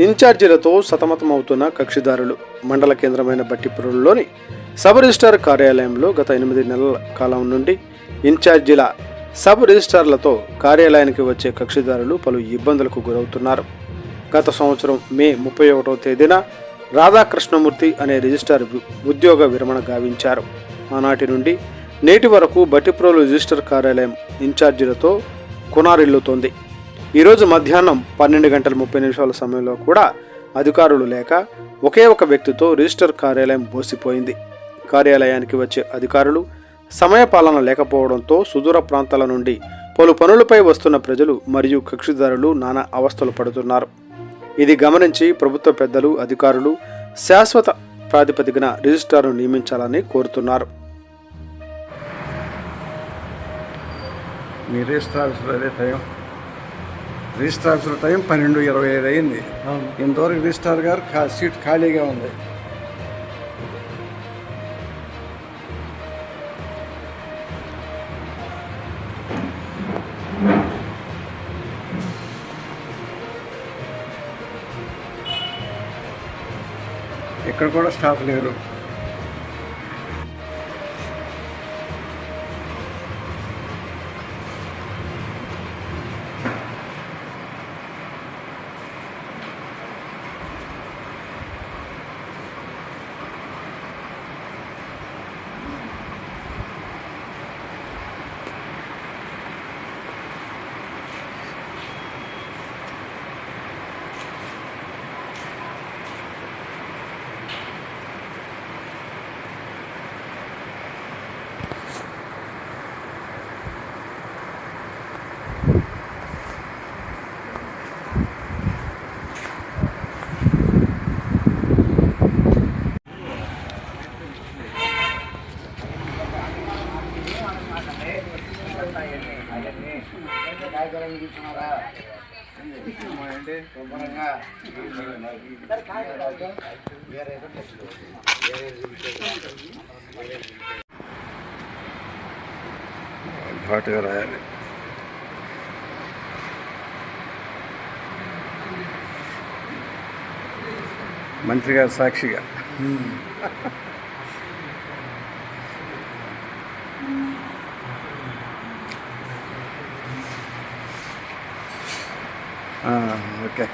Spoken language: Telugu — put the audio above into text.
ఇన్ఛార్జీలతో సతమతమవుతున్న కక్షిదారులు. మండల కేంద్రమైన బట్టిప్రోలులోని సబ్ రిజిస్ట్రార్ కార్యాలయంలో గత 8 నెలల కాలం నుండి ఇన్ఛార్జీల సబ్ రిజిస్ట్రార్లతో కార్యాలయానికి వచ్చే కక్షిదారులు పలు ఇబ్బందులకు గురవుతున్నారు. గత సంవత్సరం మే 31వ తేదీన రాధాకృష్ణమూర్తి అనే రిజిస్ట్రార్ ఉద్యోగ విరమణ గావించారు. ఆనాటి నుండి నేటి వరకు బట్టిప్రోలు రిజిస్టర్ కార్యాలయం ఇన్ఛార్జీలతో కునారిల్లుతోంది. ఈరోజు మధ్యాహ్నం 12:30 సమయంలో కూడా అధికారులు లేక ఒకే ఒక వ్యక్తితో రిజిస్టర్ కార్యాలయం బోసిపోయింది. కార్యాలయానికి వచ్చే అధికారులు సమయపాలన లేకపోవడంతో సుదూర ప్రాంతాల నుండి పలు పనులపై వస్తున్న ప్రజలు మరియు కక్షిదారులు నానా అవస్థలు పడుతున్నారు. ఇది గమనించి ప్రభుత్వ పెద్దలు, అధికారులు శాశ్వత ప్రాతిపదికన రిజిస్ట్రార్ను నియమించాలని కోరుతున్నారు. మీ రిజిస్టర్ టైం 12:25 అయింది. ఇంతవరకు రిజిస్ట్రార్ గారు సీట్ ఖాళీగా ఉంది. ఇక్కడ కూడా స్టాఫ్ లేరు. ఘాటుగా రాయాలి. మంత్రి గారు సాక్షిగా. ఓకే.